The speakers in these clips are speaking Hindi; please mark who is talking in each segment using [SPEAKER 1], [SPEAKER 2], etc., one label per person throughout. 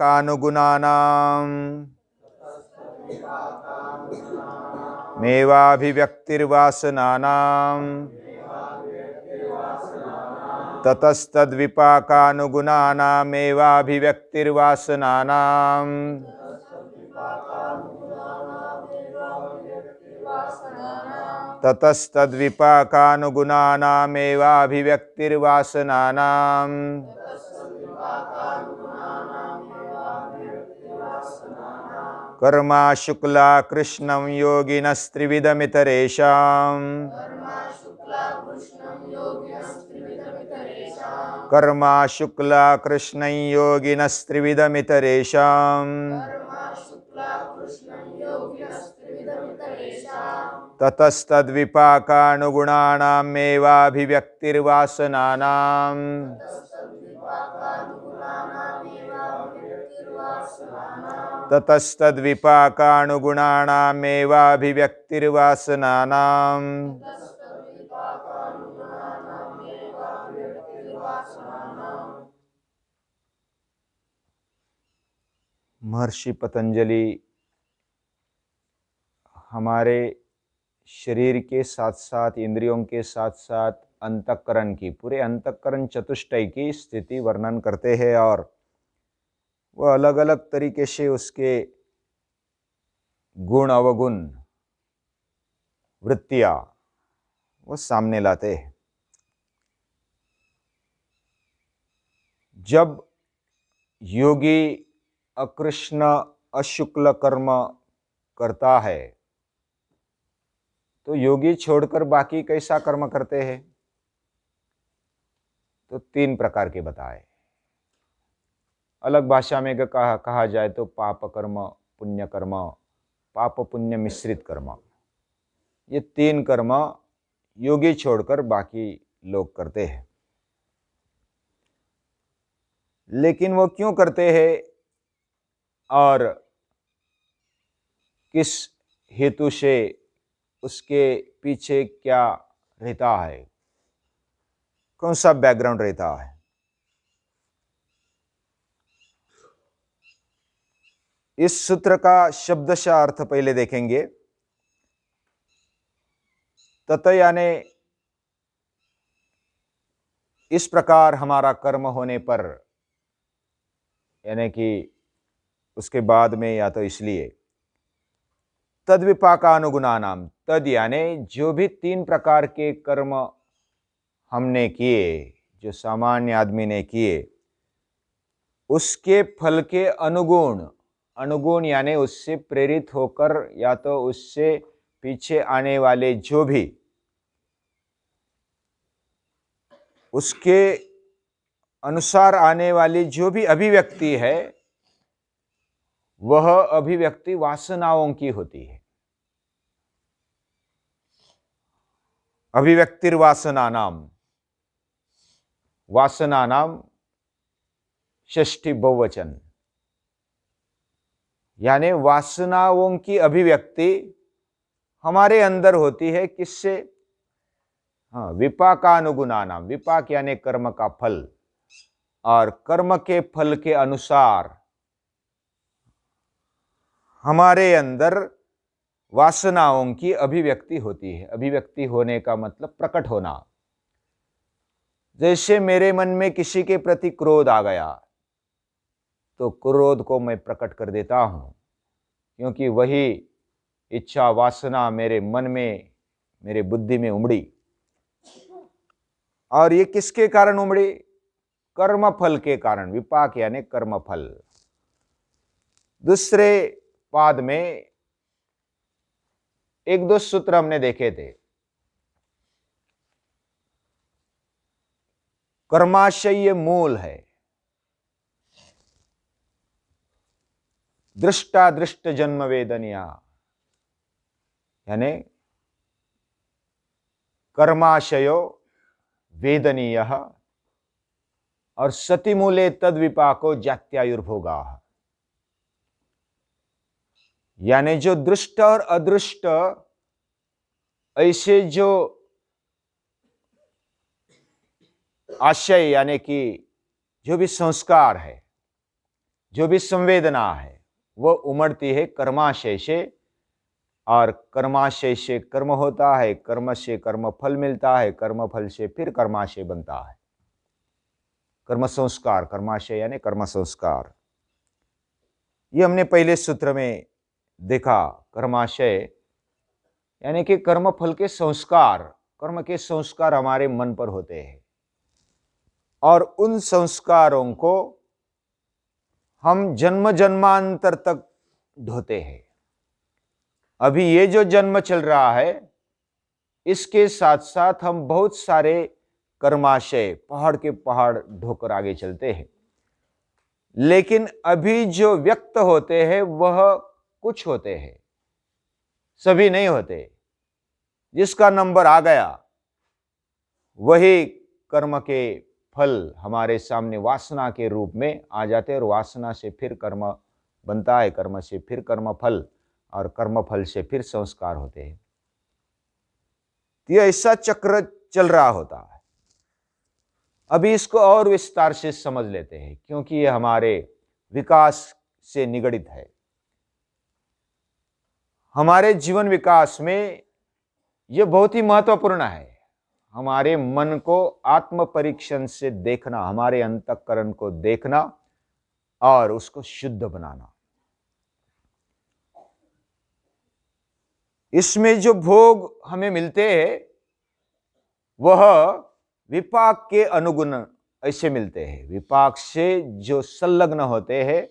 [SPEAKER 1] विपाकानुगुणानाम् मेवाभिव्यक्तिर्वासनानाम् ततस्तद्विपाकानुगुणानामेवाभिव्यक्तिर्वासनानाम् ततस्तद्विपाकानुगुणानामेवाभिव्यक्तिर्वासनानाम् कर्मा शुक्ला कृष्णं योगिनस्त्रिविधमितरेषाम् कर्मा शुक्ला कृष्णं योगिनस्त्रिविधमितरेषाम् ततस्तद्विपाकानुगुणानामेवाभिव्यक्तिर्वासनानाम् ततस्तद्विपाकानुगुणानामेवाभिव्यक्तिर्वासनानाम् महर्षि पतंजलि हमारे शरीर के साथ साथ इंद्रियों के साथ साथ अंतःकरण की, पूरे अंतःकरण चतुष्टय की स्थिति वर्णन करते हैं और वह अलग अलग तरीके से उसके गुण अवगुण वृत्तियां वो सामने लाते हैं। जब योगी अकृष्ण अशुक्ल कर्म करता है तो योगी छोड़कर बाकी कैसा कर्म करते हैं? तो 3 प्रकार के बताए। अलग भाषा में कहा जाए तो पाप कर्म, पुण्य कर्म, पाप पुण्य मिश्रित कर्म, ये 3 कर्म योगी छोड़कर बाकी लोग करते हैं। लेकिन वो क्यों करते हैं और किस हेतु से, उसके पीछे क्या रहता है, कौन सा बैकग्राउंड रहता है? इस सूत्र का शब्दशः अर्थ पहले देखेंगे। तत यानी इस प्रकार हमारा कर्म होने पर, यानी कि उसके बाद में, या तो इसलिए तद्विपाकानुगुणानाम, तद यानी जो भी 3 प्रकार के कर्म हमने किए, जो सामान्य आदमी ने किए, उसके फल के अनुगुण, अनुगुण यानी उससे प्रेरित होकर या तो उससे पीछे आने वाले जो भी, उसके अनुसार आने वाली जो भी अभिव्यक्ति है, वह अभिव्यक्ति वासनाओं की होती है। अभिव्यक्तिर्वासनानाम, वासनानाम षष्ठी बहुवचन, यानी वासनाओं की अभिव्यक्ति हमारे अंदर होती है। किससे? हाँ, विपाकानुगुणानाम, विपाक यानी कर्म का फल, और कर्म के फल के अनुसार हमारे अंदर वासनाओं की अभिव्यक्ति होती है। अभिव्यक्ति होने का मतलब प्रकट होना। जैसे मेरे मन में किसी के प्रति क्रोध आ गया तो क्रोध को मैं प्रकट कर देता हूं, क्योंकि वही इच्छा वासना मेरे मन में, मेरे बुद्धि में उमड़ी। और ये किसके कारण उमड़ी? कर्म फल के कारण। विपाक यानी कर्म फल। दूसरे पाद में 1-2 सूत्र हमने देखे थे। कर्माशय मूल है, दृष्टा दृष्ट जन्म वेदनिया, यानी कर्माशयो वेदनीय और सतिमूले तद विपाको जात्यायुर्भोगा, यानी जो दृष्ट और अदृष्ट ऐसे जो आशय, यानी कि जो भी संस्कार है, जो भी संवेदना है वो उमड़ती है कर्माशय से, और कर्माशय से कर्म होता है, कर्म से कर्म फल मिलता है, कर्म फल से फिर कर्माशय बनता है। कर्म संस्कार, कर्माशय यानी कर्म संस्कार। ये हमने पहले सूत्र में देखा। कर्माशय यानी कि कर्म फल के संस्कार, कर्म के संस्कार हमारे मन पर होते हैं, और उन संस्कारों को हम जन्म जन्मांतर तक ढोते हैं। अभी ये जो जन्म चल रहा है, इसके साथ साथ हम बहुत सारे कर्माशय पहाड़ के पहाड़ ढोकर आगे चलते हैं। लेकिन अभी जो व्यक्त होते हैं वह कुछ होते हैं, सभी नहीं होते। जिसका नंबर आ गया वही कर्म के फल हमारे सामने वासना के रूप में आ जाते हैं, और वासना से फिर कर्म बनता है, कर्म से फिर कर्म फल, और कर्म फल से फिर संस्कार होते हैं। ये ऐसा चक्र चल रहा होता है। अभी इसको और विस्तार से समझ लेते हैं, क्योंकि ये हमारे विकास से निगडित है। हमारे जीवन विकास में यह बहुत ही महत्वपूर्ण है। हमारे मन को आत्म परीक्षण से देखना, हमारे अंतःकरण को देखना और उसको शुद्ध बनाना। इसमें जो भोग हमें मिलते हैं वह विपाक के अनुगुण ऐसे मिलते हैं। विपाक से जो संलग्न होते हैं,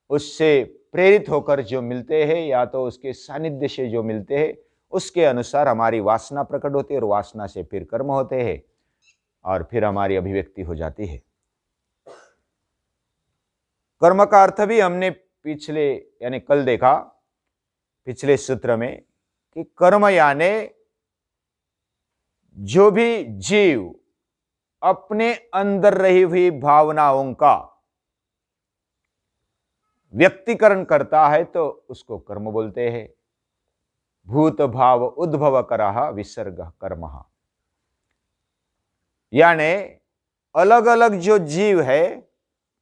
[SPEAKER 1] उससे प्रेरित होकर जो मिलते हैं, या तो उसके सानिध्य से जो मिलते हैं, उसके अनुसार हमारी वासना प्रकट होती है, और वासना से फिर कर्म होते हैं, और फिर हमारी अभिव्यक्ति हो जाती है। कर्म का अर्थ भी हमने पिछले यानी कल देखा, पिछले सूत्र में, कि कर्म यानी जो भी जीव अपने अंदर रही हुई भावनाओं का व्यक्तिकरण करता है तो उसको कर्म बोलते हैं। भूत भाव उद्भव करह विसर्ग कर्म। यानी अलग अलग जो जीव है,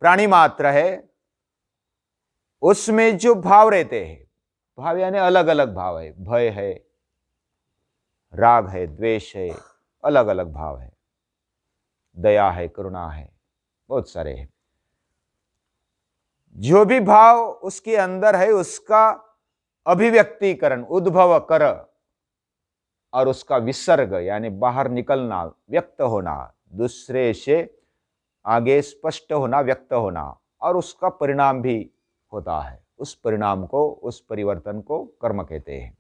[SPEAKER 1] प्राणी मात्र है, उसमें जो भाव रहते हैं, भाव यानी अलग अलग भाव है, भय है, राग है, द्वेष है, अलग अलग भाव है, दया है, करुणा है, बहुत सारे हैं। जो भी भाव उसके अंदर है उसका अभिव्यक्तिकरण, उद्भव कर, और उसका विसर्ग यानी बाहर निकलना, व्यक्त होना, दूसरे से आगे स्पष्ट होना, व्यक्त होना, और उसका परिणाम भी होता है। उस परिणाम को, उस परिवर्तन को कर्म कहते हैं।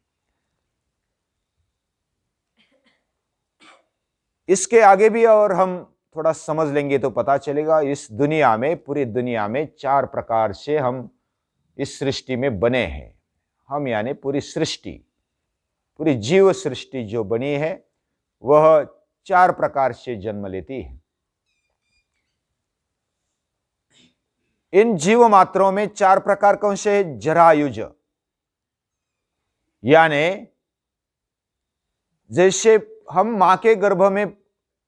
[SPEAKER 1] इसके आगे भी और हम थोड़ा समझ लेंगे तो पता चलेगा। इस दुनिया में, पूरी दुनिया में 4 प्रकार से हम इस सृष्टि में बने हैं। हम यानी पूरी सृष्टि, पूरी जीव सृष्टि जो बनी है वह 4 प्रकार से जन्म लेती है। इन जीव मात्रों में 4 प्रकार कौन से है? जरायुज, यानी जैसे हम मां के गर्भ में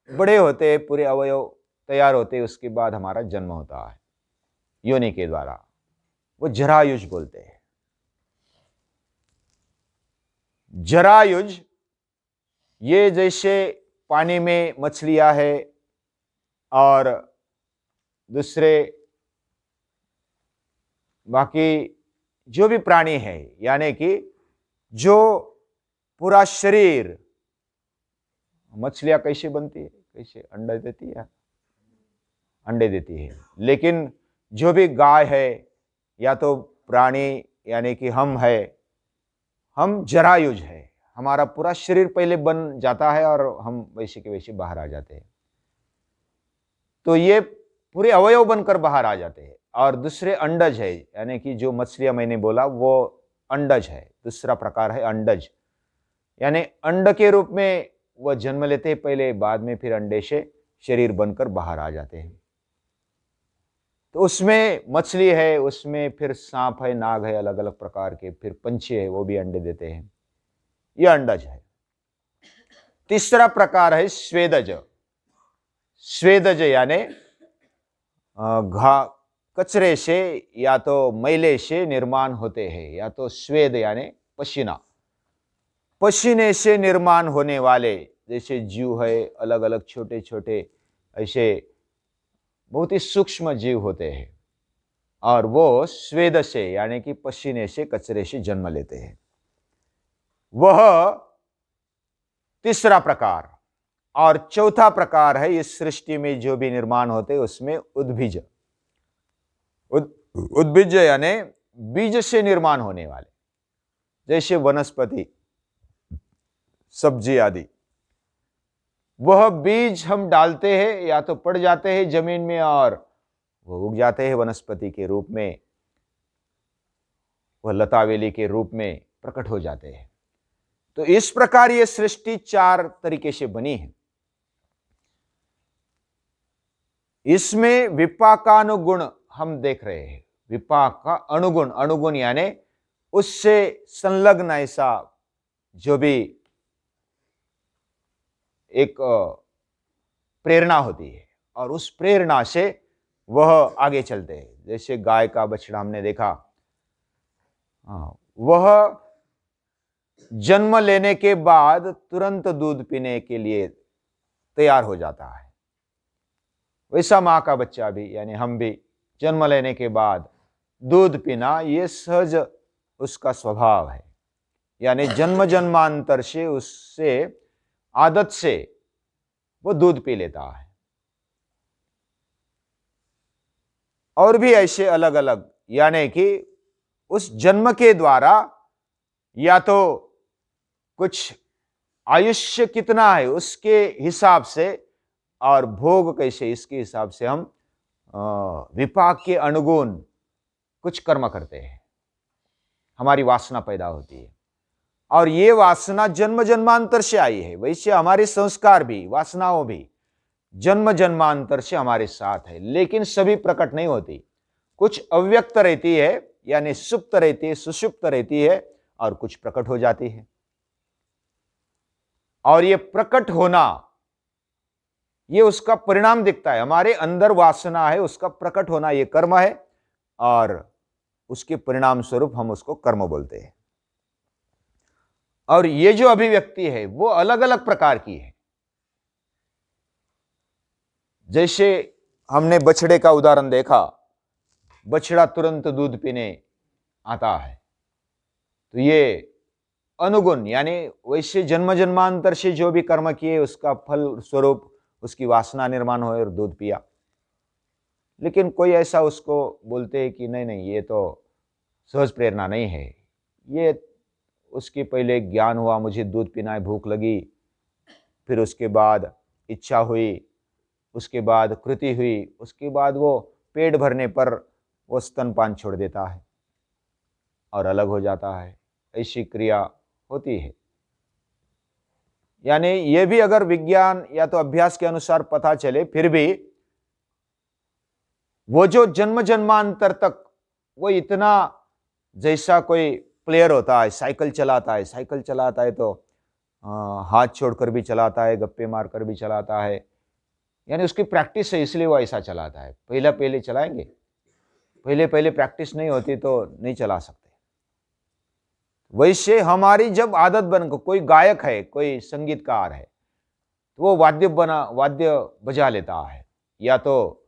[SPEAKER 1] बड़े होते हैं, पूरे अवयव तैयार होते हैं, उसके बाद हमारा जन्म होता है योनि के द्वारा, वो जरायुज बोलते हैं। जरायुज ये जैसे पानी में मछलियां है और दूसरे बाकी जो भी प्राणी है, यानी कि जो पूरा शरीर, मछलियां कैसे बनती है, कैसे अंडा देती है, अंडे देती है। लेकिन जो भी गाय है या तो प्राणी यानी कि हम है, हम जरायुज है। हमारा पूरा शरीर पहले बन जाता है और हम वैसे के वैसे बाहर आ जाते हैं। तो ये पूरे अवयव बनकर बाहर आ जाते हैं। और दूसरे अंडज है, यानी कि जो मछलियां मैंने बोला वो अंडज है। दूसरा प्रकार है अंडज, यानी अंड के रूप में वह जन्म लेते हैं पहले, बाद में फिर अंडे से शरीर बनकर बाहर आ जाते हैं। तो उसमें मछली है, उसमें फिर सांप है, नाग है, अलग अलग प्रकार के, फिर पंछी है, वो भी अंडे देते हैं। यह अंडज है। तीसरा प्रकार है स्वेदज। स्वेदज यानी घा कचरे से या तो मैले से निर्माण होते हैं, या तो स्वेद यानी पसीना, पसीने से निर्माण होने वाले जैसे जीव है, अलग अलग छोटे छोटे ऐसे बहुत ही सूक्ष्म जीव होते हैं, और वो स्वेद से यानी कि पसीने से, कचरे से जन्म लेते हैं। वह तीसरा प्रकार। और चौथा प्रकार है इस सृष्टि में जो भी निर्माण होते हैं उसमें उद्भिज। उद्भिज यानी बीज से निर्माण होने वाले, जैसे वनस्पति, सब्जी आदि। वह बीज हम डालते हैं या तो पड़ जाते हैं जमीन में और वह उग जाते हैं वनस्पति के रूप में, वह लतावेली के रूप में प्रकट हो जाते हैं। तो इस प्रकार यह सृष्टि चार तरीके से बनी है। इसमें विपाकानुगुण हम देख रहे हैं। विपाक का अनुगुण, अनुगुण यानी उससे संलग्न ऐसा जो भी एक प्रेरणा होती है, और उस प्रेरणा से वह आगे चलते हैं। जैसे गाय का बछड़ा हमने देखा, वह जन्म लेने के बाद तुरंत दूध पीने के लिए तैयार हो जाता है। वैसा मां का बच्चा भी यानी हम भी जन्म लेने के बाद दूध पीना ये सहज उसका स्वभाव है, यानी जन्म जन्मांतर से उससे आदत से वो दूध पी लेता है। और भी ऐसे अलग अलग, यानी कि उस जन्म के द्वारा या तो कुछ आयुष्य कितना है उसके हिसाब से, और भोग कैसे इसके हिसाब से हम विपाक के अनुगुण कुछ कर्म करते हैं, हमारी वासना पैदा होती है। और ये वासना जन्म जन्मांतर से आई है। वैसे हमारे संस्कार भी, वासनाओं भी जन्म जन्मांतर से हमारे साथ है, लेकिन सभी प्रकट नहीं होती। कुछ अव्यक्त रहती है यानी सुप्त रहती है, सुषुप्त रहती है, और कुछ प्रकट हो जाती है। और ये प्रकट होना ये उसका परिणाम दिखता है। हमारे अंदर वासना है, उसका प्रकट होना ये कर्म है, और उसके परिणाम स्वरूप हम उसको कर्म बोलते हैं। और ये जो अभिव्यक्ति है वो अलग अलग प्रकार की है। जैसे हमने बछड़े का उदाहरण देखा, बछड़ा तुरंत दूध पीने आता है, तो ये अनुगुण यानी वैसे जन्म जन्मांतर से जो भी कर्म किए उसका फल स्वरूप उसकी वासना निर्माण हो और दूध पिया। लेकिन कोई ऐसा उसको बोलते हैं कि नहीं नहीं, ये तो सहज प्रेरणा नहीं है, ये उसकी पहले ज्ञान हुआ, मुझे दूध पीना है, भूख लगी, फिर उसके बाद इच्छा हुई, उसके बाद कृति हुई, उसके बाद वो पेट भरने पर वो स्तनपान छोड़ देता है और अलग हो जाता है। ऐसी क्रिया होती है। यानी ये भी अगर विज्ञान या तो अभ्यास के अनुसार पता चले, फिर भी वो जो जन्म जन्मांतर तक वो इतना, जैसा कोई प्लेयर होता है, साइकिल चलाता है, साइकिल चलाता है तो हाथ छोड़कर भी चलाता है, गप्पे मारकर भी चलाता है, यानी उसकी प्रैक्टिस है इसलिए वो ऐसा चलाता है। पहले चलाएंगे, पहले प्रैक्टिस नहीं होती तो नहीं चला सकते। वैसे हमारी जब आदत बन, कोई गायक है, कोई संगीतकार है, तो वो वाद्य बजा लेता है या तो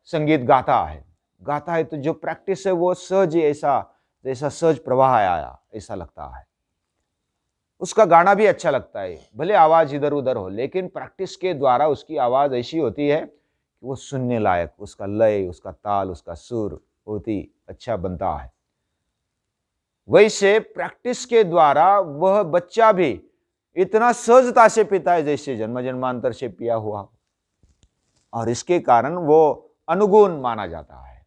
[SPEAKER 1] संगीत गाता है तो जो प्रैक्टिस है वो सहज, ऐसा जैसा सहज प्रवाह आया ऐसा लगता है। उसका गाना भी अच्छा लगता है, भले आवाज इधर उधर हो, लेकिन प्रैक्टिस के द्वारा उसकी आवाज ऐसी होती है कि वो सुनने लायक, उसका लय, उसका ताल, उसका सुर बहुत ही अच्छा बनता है। वैसे प्रैक्टिस के द्वारा वह बच्चा भी इतना सहजता से पीता है जैसे जन्म जन्मांतर से पिया हुआ, और इसके कारण वो अनुगुण माना जाता है।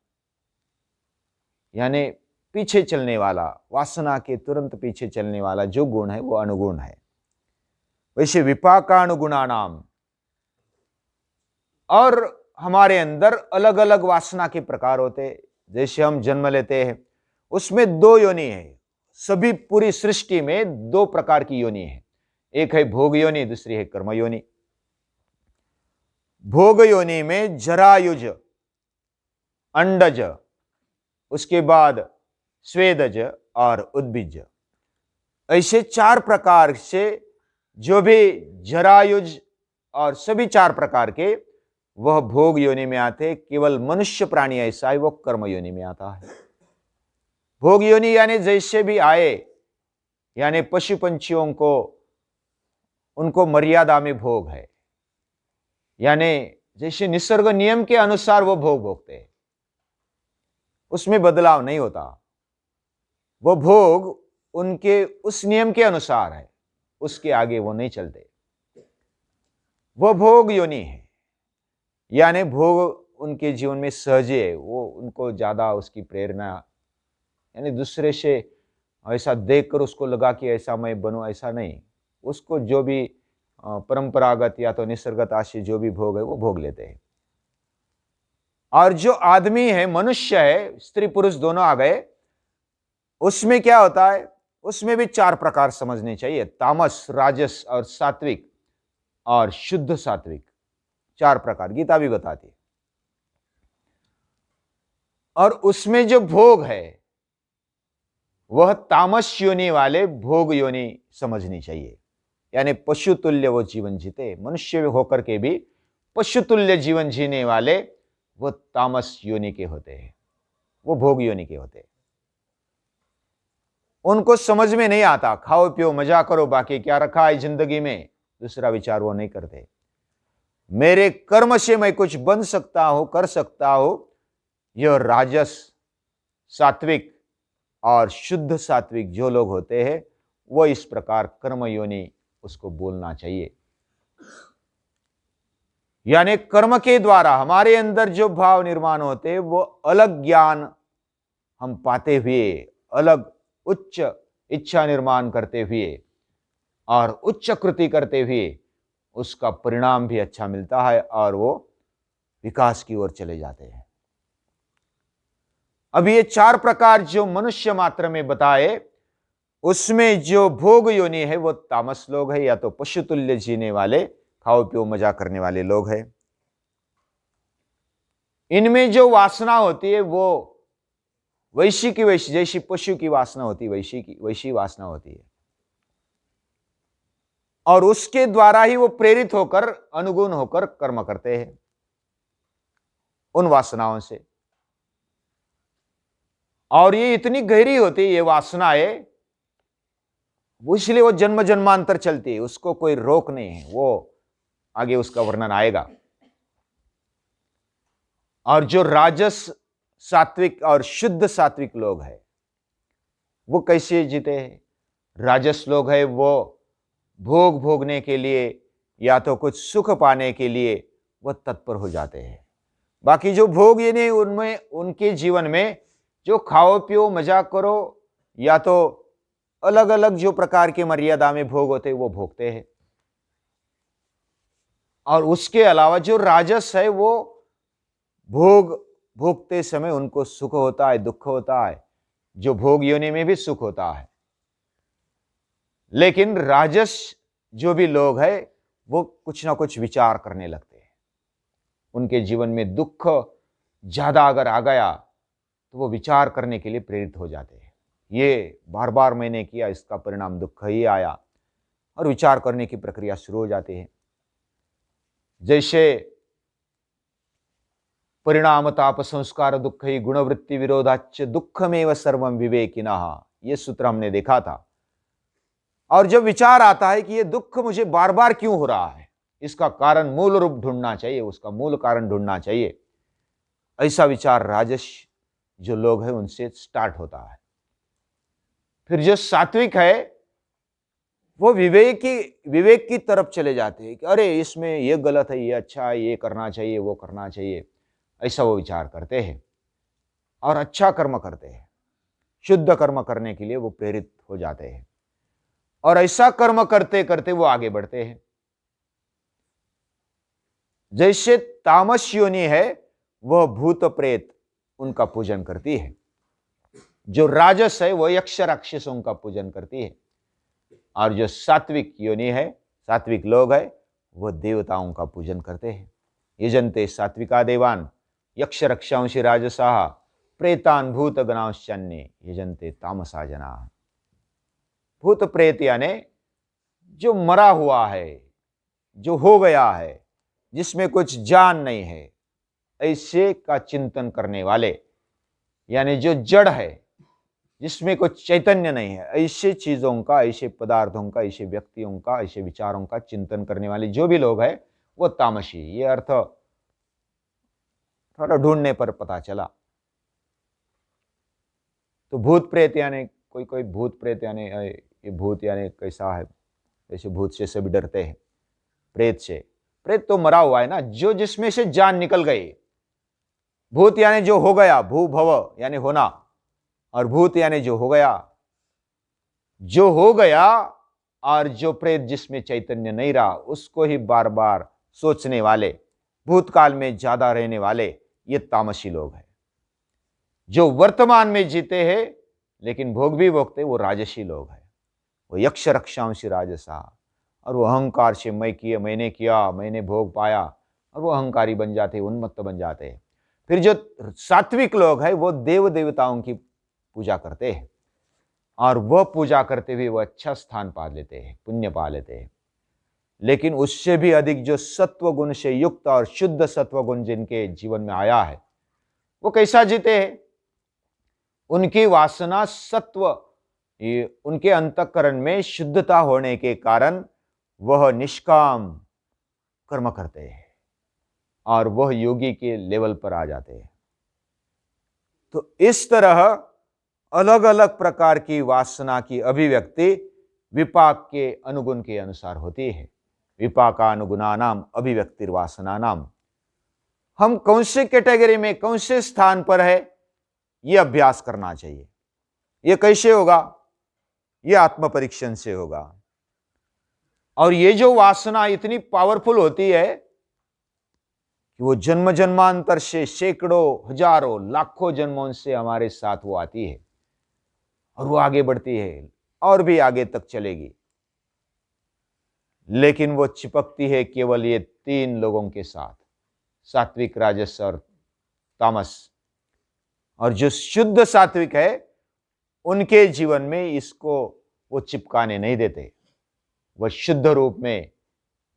[SPEAKER 1] यानी पीछे चलने वाला, वासना के तुरंत पीछे चलने वाला जो गुण है वो अनुगुण है। वैसे विपाकानुगुणानाम, और हमारे अंदर अलग अलग वासना के प्रकार होते। जैसे हम जन्म लेते हैं, उसमें दो योनि है। सभी पूरी सृष्टि में दो प्रकार की योनि है, एक है भोग योनि, दूसरी है कर्म योनि। भोग योनि में जरायुज अंडज, उसके बाद स्वेदज और उद्भिज। ऐसे 4 प्रकार से जो भी जरायुज और सभी 4 प्रकार के वह भोग योनि में आते। केवल मनुष्य प्राणी ऐसा है, वो कर्म योनि में आता है। भोग योनि यानी जैसे भी आए, यानी पशु पंछियों को उनको मर्यादा में भोग है, यानी जैसे निसर्ग नियम के अनुसार वो भोग भोगते हैं, उसमें बदलाव नहीं होता। वो भोग उनके उस नियम के अनुसार है, उसके आगे वो नहीं चलते। वो भोग योनि है, यानी भोग उनके जीवन में सहज है। वो उनको ज्यादा उसकी प्रेरणा, यानी दूसरे से ऐसा देखकर उसको लगा कि ऐसा मैं बनूं, ऐसा नहीं। उसको जो भी परंपरागत या तो निसर्गत आशी जो भी भोग है वो भोग लेते हैं। और जो आदमी है, मनुष्य है, स्त्री पुरुष दोनों आ गए, उसमें क्या होता है? उसमें भी 4 प्रकार समझने चाहिए, तामस, राजस और सात्विक और शुद्ध सात्विक। 4 प्रकार गीता भी बताती है। और उसमें जो भोग है वह तामस योनि वाले भोग योनि समझनी चाहिए, यानी पशु तुल्य वो जीवन जीते। मनुष्य होकर के भी पशु तुल्य जीवन जीने वाले वो तामस योनि के होते हैं, वो भोग योनि के होते हैं। उनको समझ में नहीं आता, खाओ पियो मजा करो, बाकी क्या रखा है जिंदगी में, दूसरा विचार वो नहीं करते। मेरे कर्म से मैं कुछ बन सकता हूं, कर सकता हूं। यह राजस, सात्विक और शुद्ध सात्विक जो लोग होते हैं वो इस प्रकार कर्म योनि उसको बोलना चाहिए। यानी कर्म के द्वारा हमारे अंदर जो भाव निर्माण होते हैं वो अलग ज्ञान हम पाते हुए, अलग उच्च इच्छा निर्माण करते हुए और उच्च कृति करते हुए उसका परिणाम भी अच्छा मिलता है और वो विकास की ओर चले जाते हैं। अब ये 4 प्रकार जो मनुष्य मात्र में बताए, उसमें जो भोग योनि है वो तामस लोग है, या तो पशु तुल्य जीने वाले, खाओ पियो मजा करने वाले लोग हैं। इनमें जो वासना होती है वो वैशी की वैशी, जैसी पशु की वासना होती है वैशी वासना होती है, और उसके द्वारा ही वो प्रेरित होकर, अनुगुण होकर कर्म करते हैं उन वासनाओं से। और ये इतनी गहरी होती है ये वासनाएं, इसलिए वो जन्म जन्मांतर चलती है, उसको कोई रोक नहीं है। वो आगे उसका वर्णन आएगा। और जो राजस, सात्विक और शुद्ध सात्विक लोग हैं वो कैसे जीते हैं? राजस लोग हैं वो भोग भोगने के लिए या तो कुछ सुख पाने के लिए वो तत्पर हो जाते हैं। बाकी जो भोग ये नहीं, उनमें उनके जीवन में जो खाओ पियो मजा करो या तो अलग अलग जो प्रकार के मर्यादा में भोग होते वो भोगते हैं। और उसके अलावा जो राजस है वो भोग भोगते समय उनको सुख होता है, दुख होता है। जो भोग योनि में भी सुख होता है, लेकिन राजस जो भी लोग हैं वो कुछ ना कुछ विचार करने लगते हैं। उनके जीवन में दुख ज्यादा अगर आ गया तो वो विचार करने के लिए प्रेरित हो जाते हैं। ये बार बार मैंने किया, इसका परिणाम दुख ही आया, और विचार करने की प्रक्रिया शुरू हो जाती है। जैसे परिणाम ताप संस्कार दुख ही गुणवृत्ति विरोधाच दुखमेव सर्वम विवेकिनः, ये सूत्र हमने देखा था। और जब विचार आता है कि ये दुख मुझे बार बार क्यों हो रहा है, इसका कारण मूल रूप ढूंढना चाहिए, उसका मूल कारण ढूंढना चाहिए, ऐसा विचार राजस जो लोग हैं उनसे स्टार्ट होता है। फिर जो सात्विक है वो विवेक की तरफ चले जाते हैं कि अरे इसमें ये गलत है, ये अच्छा है, ये करना चाहिए, वो करना चाहिए, ऐसा वो विचार करते हैं और अच्छा कर्म करते हैं। शुद्ध कर्म करने के लिए वो प्रेरित हो जाते हैं और ऐसा कर्म करते करते वो आगे बढ़ते हैं। जैसे तामस योनि है वह भूत प्रेत उनका पूजन करती है, जो राजस है वह यक्ष राक्षसों का पूजन करती है, और जो सात्विक योनि है, सात्विक लोग है, वह देवताओं का पूजन करते हैं। यजन्ते सात्विका देवान यक्ष रक्षांसि राजसाः प्रेतान भूत गणांश्चान्ये यजन्ते तामसा जनाः। भूत प्रेत यानी जो मरा हुआ है, जो हो गया है, जिसमें कुछ जान नहीं है, ऐसे का चिंतन करने वाले, यानी जो जड़ है, जिसमें कुछ चैतन्य नहीं है, ऐसे चीजों का, ऐसे पदार्थों का, ऐसे व्यक्तियों का, ऐसे विचारों का चिंतन करने वाले जो भी लोग हैं वो तामसी। ये अर्थ थोड़ा ढूंढने पर पता चला। तो भूत प्रेत यानी कोई कोई भूत प्रेत यानी ये भूत यानी कैसा है, जैसे भूत से सभी डरते हैं, प्रेत से, प्रेत तो मरा हुआ है ना, जो जिसमें से जान निकल गई। भूत यानी जो हो गया, भू भव यानी होना, और भूत यानी जो हो गया, जो हो गया। और जो प्रेत जिसमें चैतन्य नहीं रहा, उसको ही बार बार सोचने वाले, भूतकाल में ज्यादा रहने वाले, ये तामसी लोग हैं। जो वर्तमान में जीते हैं लेकिन भोग भी भोगते, वो राजसी लोग हैं। वो यक्ष रक्षांसि राजसा, और वो अहंकार से मैं किया, मैंने किया, मैंने भोग पाया, और वो अहंकारी बन जाते, उन्मत्त बन जाते हैं। फिर जो सात्विक लोग हैं वो देव देवताओं की पूजा करते हैं, और वह पूजा करते हुए वो अच्छा स्थान पा लेते हैं, पुण्य पा लेते हैं। लेकिन उससे भी अधिक जो सत्व गुण से युक्त और शुद्ध सत्व गुण जिनके जीवन में आया है, वो कैसा जीते हैं? उनकी वासना सत्व, उनके अंतःकरण में शुद्धता होने के कारण वह निष्काम कर्म करते हैं और वह योगी के लेवल पर आ जाते हैं। तो इस तरह अलग अलग प्रकार की वासना की अभिव्यक्ति विपाक के अनुगुण के अनुसार होती है। विपाकानुगुणानाम अभिव्यक्तिर्वासनानाम। हम कौन से कैटेगरी में, कौन से स्थान पर है, यह अभ्यास करना चाहिए। यह कैसे होगा? यह आत्म परीक्षण से होगा। और ये जो वासना इतनी पावरफुल होती है कि वो जन्म जन्मांतर से, सैकड़ों, हजारों, लाखों जन्मों से हमारे साथ वो आती है और वो आगे बढ़ती है और भी आगे तक चलेगी। लेकिन वो चिपकती है केवल ये तीन लोगों के साथ, सात्विक, राजस और तामस। और जो शुद्ध सात्विक है उनके जीवन में इसको वो चिपकाने नहीं देते। वह शुद्ध रूप में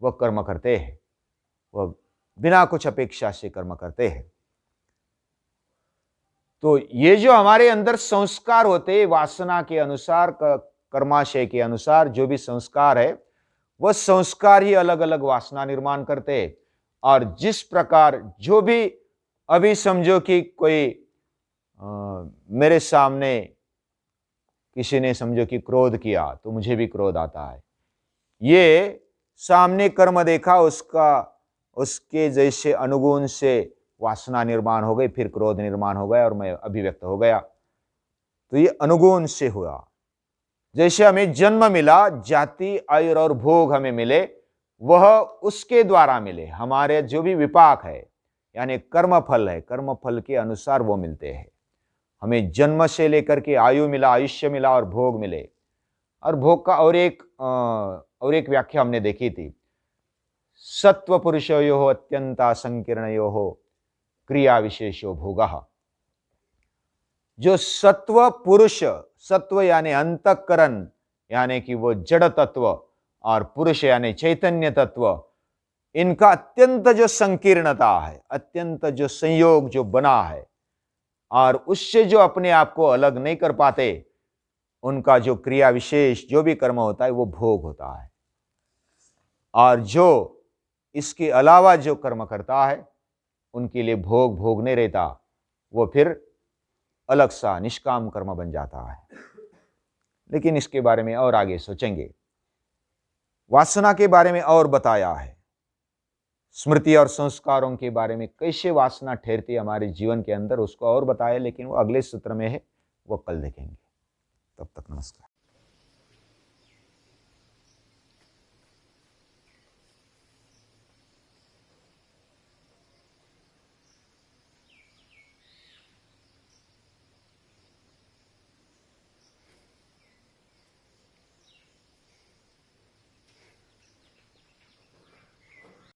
[SPEAKER 1] वह कर्म करते हैं, वह बिना कुछ अपेक्षा से कर्म करते हैं। तो ये जो हमारे अंदर संस्कार होते हैं, वासना के अनुसार, कर्माशय के अनुसार जो भी संस्कार है, वह संस्कार ही अलग अलग वासना निर्माण करते हैं। और जिस प्रकार जो भी, अभी समझो कि कोई मेरे सामने किसी ने समझो कि क्रोध किया तो मुझे भी क्रोध आता है। ये सामने कर्म देखा, उसके जैसे अनुगुण से वासना निर्माण हो गई, फिर क्रोध निर्माण हो गया और मैं अभिव्यक्त हो गया। तो ये अनुगुण से हुआ। जैसे हमें जन्म मिला, जाति, आयु और भोग हमें मिले, वह उसके द्वारा मिले। हमारे जो भी विपाक है यानी कर्म फल है, कर्म फल के अनुसार वो मिलते हैं। हमें जन्म से लेकर के आयु मिला, आयुष्य मिला और भोग मिले। और भोग का और एक व्याख्या हमने देखी थी, सत्व पुरुषयो अत्यंता संकीर्णयो क्रिया विशेषो भोगः। जो सत्व पुरुष, सत्व यानी अंतःकरण, यानी कि वो जड़ तत्व, और पुरुष यानी चैतन्य तत्व, इनका अत्यंत जो संकीर्णता है, अत्यंत जो संयोग जो बना है, और उससे जो अपने आप को अलग नहीं कर पाते, उनका जो क्रिया विशेष जो भी कर्म होता है वो भोग होता है। और जो इसके अलावा जो कर्म करता है उनके लिए भोग नहीं रहता, वो फिर अलग सा निष्काम कर्म बन जाता है। लेकिन इसके बारे में और आगे सोचेंगे। वासना के बारे में और बताया है, स्मृति और संस्कारों के बारे में कैसे वासना ठहरती है हमारे जीवन के अंदर, उसको और बताया, लेकिन वो अगले सूत्र में है, वो कल देखेंगे। तब तक नमस्कार।